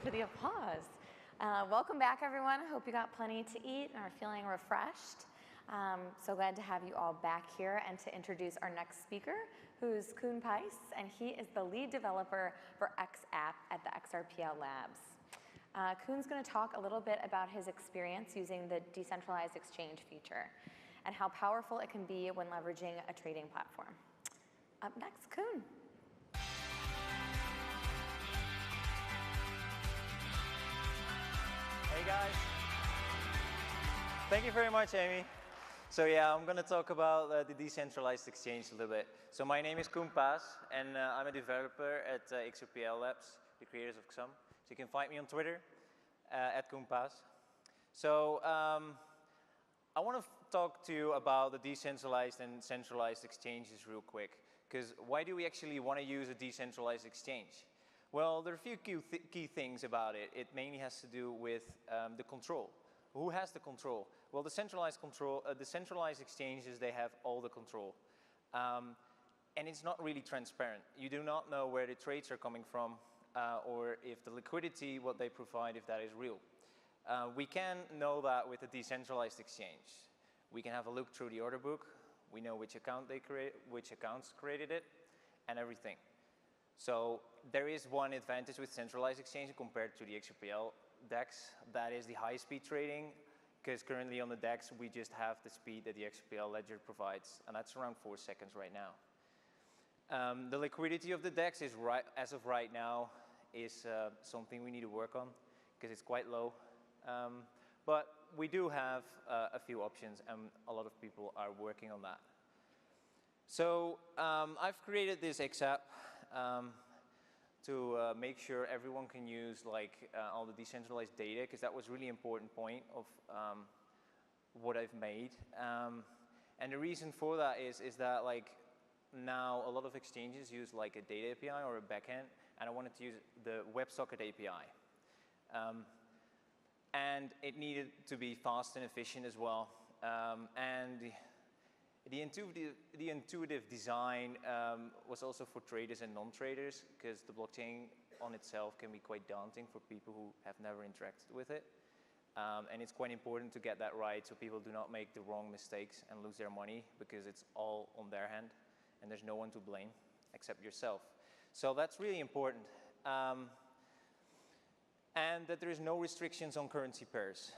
for the applause. Welcome back, everyone. I hope you got plenty to eat and are feeling refreshed. So glad to have you all back here and to introduce our next speaker, who's Koen Paas, and he is the lead developer for XApp at the XRPL Labs. Koen's going to talk a little bit about his experience using the decentralized exchange feature and how powerful it can be when leveraging a trading platform. Up next, Koen. Hey guys. Thank you very much, Amy. So yeah, I'm going to talk about the decentralized exchange a little bit. So my name is Koen Paas, and I'm a developer at XRPL Labs, the creators of XAM. So you can find me on Twitter at Koen Paas. So I want to talk to you about the decentralized and centralized exchanges real quick. Because why do we actually want to use a decentralized exchange? Well, there are a few key things about it. It mainly has to do with the control. Who has the control? Well, the centralized exchanges, they have all the control. And it's not really transparent. You do not know where the trades are coming from or if the liquidity, what they provide, if that is real. We can know that with a decentralized exchange. We can have a look through the order book. We know which account they create, which accounts created it, and everything. So there is one advantage with centralized exchange compared to the XRPL DEX. That is the high-speed trading, because currently on the DEX we just have the speed that the XRPL ledger provides, and that's around 4 seconds right now. The liquidity of the DEX is as of right now is something we need to work on, because it's quite low. But we do have a few options, and a lot of people are working on that. So I've created this XApp to make sure everyone can use all the decentralized data, because that was a really important point of what I've made. And the reason for that is that now a lot of exchanges use a data API or a backend, and I wanted to use the WebSocket API. And it needed to be fast and efficient as well. And the intuitive design was also for traders and non-traders, because the blockchain on itself can be quite daunting for people who have never interacted with it. And it's quite important to get that right so people do not make the wrong mistakes and lose their money, because it's all on their hand and there's no one to blame except yourself. So that's really important. And that there is no restrictions on currency pairs.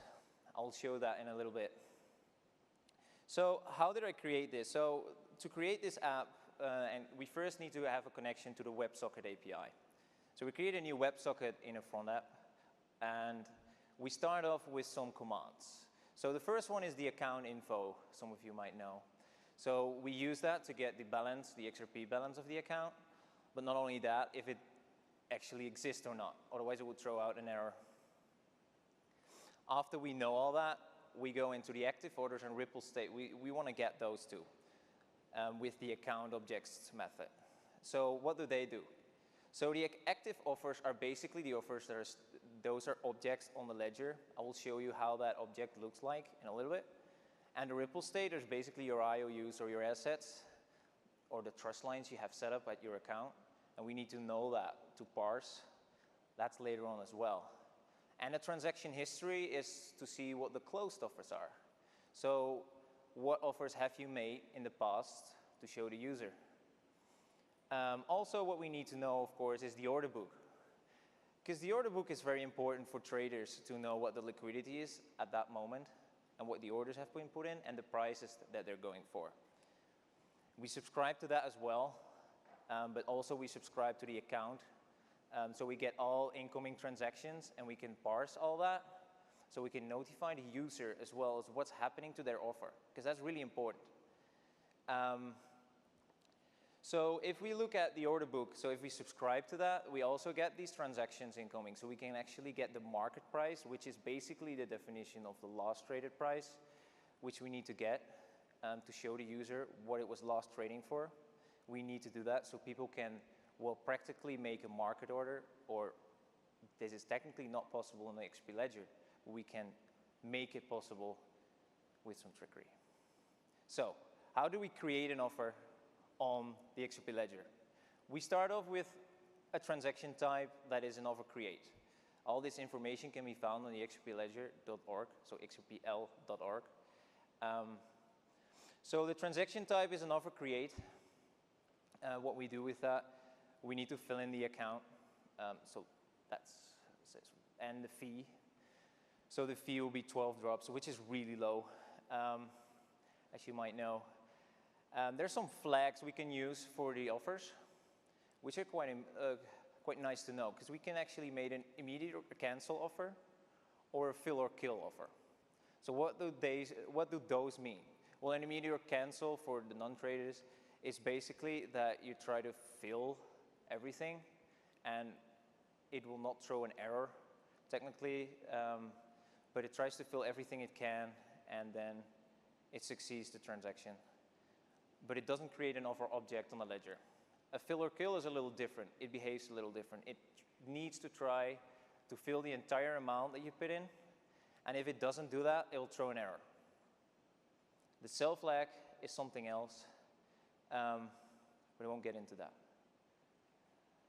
I'll show that in a little bit. So how did I create this? So to create this app, and we first need to have a connection to the WebSocket API. So we create a new WebSocket in a front app, and we start off with some commands. So the first one is the account info, some of you might know. So we use that to get the balance, the XRP balance of the account. But not only that, if it actually exists or not. Otherwise, it would throw out an error. After we know all that, we go into the active orders and Ripple state. We want to get those two with the account objects method. So what do? So the active offers are basically the offers that those are objects on the ledger. I will show you how that object looks like in a little bit. And the Ripple state is basically your IOUs or your assets or the trust lines you have set up at your account. And we need to know that to parse. That's later on as well. And the transaction history is to see what the closed offers are. So what offers have you made in the past to show the user? Also what we need to know, of course, is the order book. Because the order book is very important for traders to know what the liquidity is at that moment and what the orders have been put in and the prices that they're going for. We subscribe to that as well. But also we subscribe to the account. So we get all incoming transactions and we can parse all that. So we can notify the user as well as what's happening to their offer, because that's really important. So if we look at the order book, so if we subscribe to that, we also get these transactions incoming. So we can actually get the market price, which is basically the definition of the last traded price, which we need to get to show the user what it was last trading for. We need to do that so people can, well, practically make a market order, or this is technically not possible in the XP ledger. We can make it possible with some trickery. So how do we create an offer on the XRP ledger? We start off with a transaction type that is an offer create. All this information can be found on the xrpledger.org, so xrpl.org. So the transaction type is an offer create. What we do with that, we need to fill in the account. So that's, and the fee. So the fee will be 12 drops, which is really low, as you might know. There's some flags we can use for the offers, which are quite nice to know, because we can actually make an immediate or cancel offer or a fill or kill offer. So what do those mean? Well, an immediate or cancel for the non-traders is basically that you try to fill everything and it will not throw an error technically, but it tries to fill everything it can and then it succeeds the transaction. But it doesn't create an offer object on the ledger. A fill or kill is a little different. It behaves a little different. It needs to try to fill the entire amount that you put in, and if it doesn't do that, it'll throw an error. The sell flag is something else, but I won't get into that.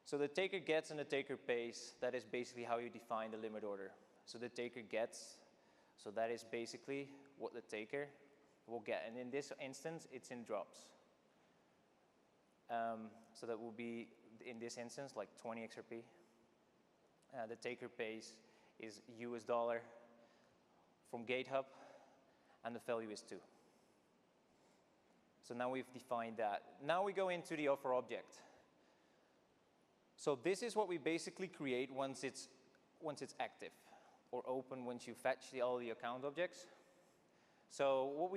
So the taker gets and the taker pays, that is basically how you define the limit order. So the taker gets, so that is basically what the taker will get, and in this instance, it's in drops. So that will be, in this instance, like 20 XRP. The taker pays is US dollar from GateHub, and the value is 2. So now we've defined that. Now we go into the offer object. So this is what we basically create once it's active, or open once you fetch all the account objects. So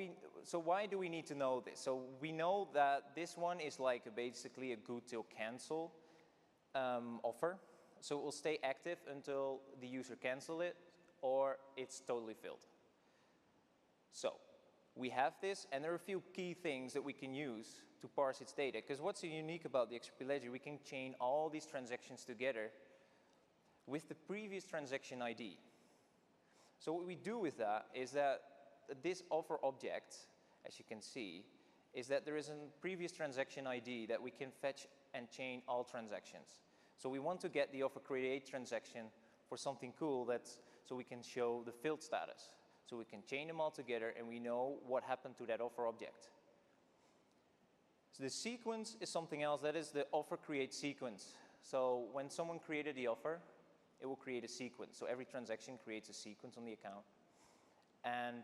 why do we need to know this? So we know that this one is like basically a good till cancel offer. So it will stay active until the user cancels it or it's totally filled. So we have this, and there are a few key things that we can use to parse its data. Because what's unique about the XRP ledger, we can chain all these transactions together with the previous transaction ID. So what we do with that is that this offer object, as you can see, is that there is a previous transaction ID that we can fetch and chain all transactions. So we want to get the offer create transaction for something cool so we can show the filled status. So we can chain them all together and we know what happened to that offer object. So the sequence is something else. That is the offer create sequence. So when someone created the offer, it will create a sequence. So every transaction creates a sequence on the account. And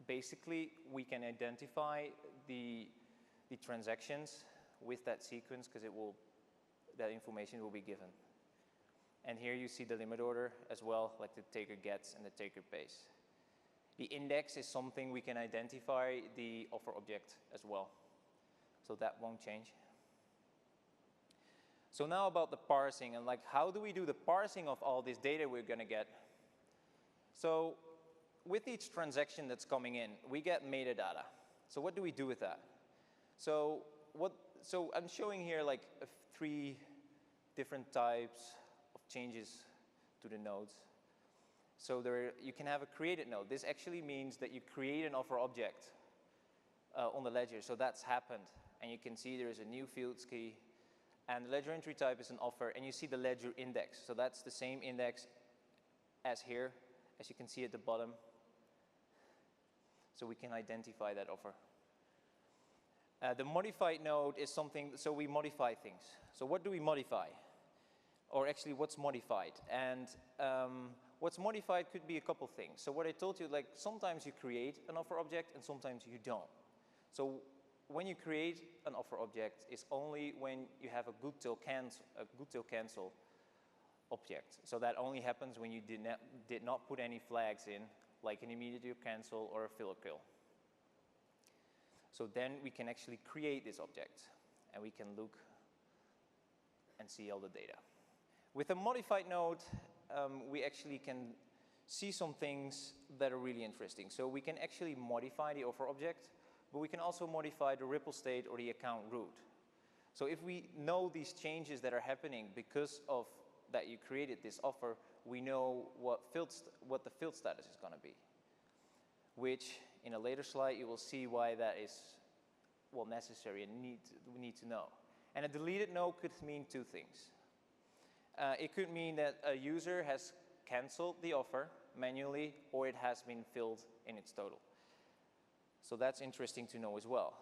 basically, we can identify the transactions with that sequence because that information will be given. And here you see the limit order as well, like the taker gets and the taker pays. The index is something we can identify the offer object as well. So that won't change. So now about the parsing and like how do we do the parsing of all this data we're going to get? So with each transaction that's coming in, we get metadata. So what do we do with that? So I'm showing here like 3 different types of changes to the nodes. So you can have a created node. This actually means that you create an offer object on the ledger. So that's happened. And you can see there is a new fields key. And the ledger entry type is an offer. And you see the ledger index. So that's the same index as here, as you can see at the bottom. So we can identify that offer. The modified node is something, so we modify things. So what do we modify? Or actually, what's modified? And what's modified could be a couple things. So what I told you, like sometimes you create an offer object and sometimes you don't. So when you create an offer object, it's only when you have a good till cancel object. So that only happens when you did not put any flags in, like an immediate cancel or a fill or kill. So then we can actually create this object and we can look and see all the data. With a modified node, we actually can see some things that are really interesting. So we can actually modify the offer object, but we can also modify the ripple state or the account root. So if we know these changes that are happening because of that you created this offer, we know what the field status is going to be, which in a later slide you will see why that is necessary and we need to know. And a deleted node could mean 2 things. It could mean that a user has canceled the offer manually or it has been filled in its total. So that's interesting to know as well,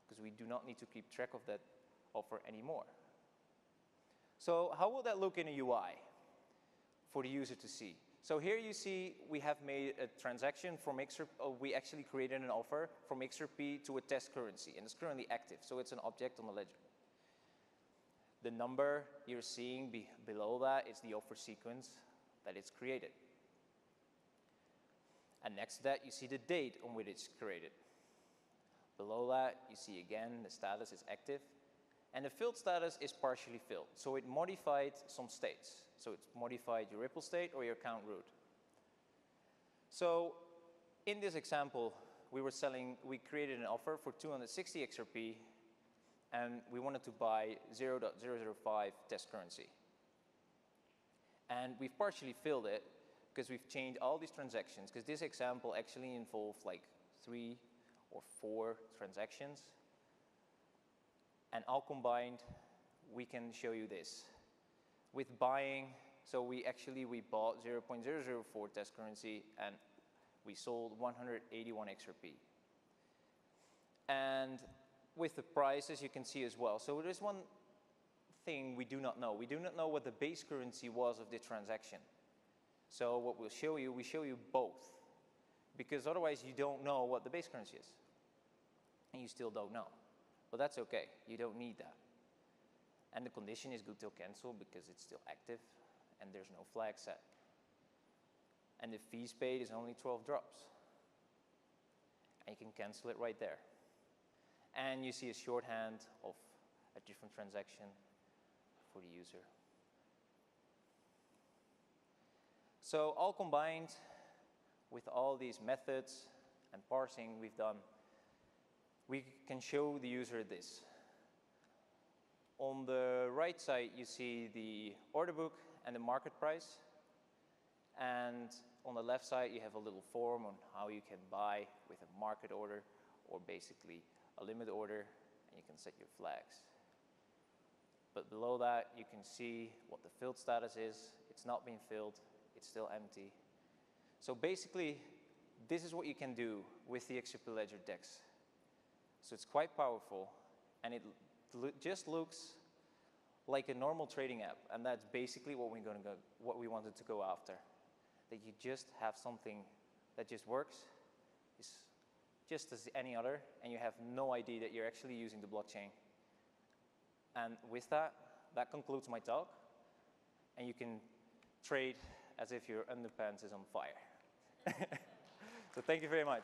because we do not need to keep track of that offer anymore. So how will that look in a UI for the user to see? So here you see we have made a transaction from we actually created an offer from XRP to a test currency, and it's currently active, so it's an object on the ledger. The number you're seeing below that is the offer sequence that it's created. And next to that, you see the date on which it's created. Below that, you see again the status is active, and the filled status is partially filled. So it modified some states. So it's modified your Ripple state or your account root. So in this example, we created an offer for 260 XRP, and we wanted to buy 0.005 test currency. And we've partially filled it because we've changed all these transactions, because this example actually involved like 3 or 4 transactions. And all combined, we can show you this. With buying, so we bought 0.004 test currency and we sold 181 XRP. And with the prices, you can see as well. So there's one thing we do not know. We do not know what the base currency was of the transaction. So what we show you both. Because otherwise you don't know what the base currency is. And you still don't know. But that's okay, you don't need that. And the condition is good till cancel because it's still active and there's no flag set. And the fees paid is only 12 drops. And you can cancel it right there. And you see a shorthand of a different transaction for the user. So all combined with all these methods and parsing we've done, we can show the user this. On the right side, you see the order book and the market price. And on the left side, you have a little form on how you can buy with a market order or basically a limit order, and you can set your flags. But below that, you can see what the filled status is. It's not been filled, it's still empty. So basically, this is what you can do with the XRP Ledger DEX. So it's quite powerful, and it just looks like a normal trading app, and that's basically what we wanted to go after. That you just have something that just works, is just as any other, and you have no idea that you're actually using the blockchain. And with that, that concludes my talk, and you can trade as if your underpants is on fire. So thank you very much.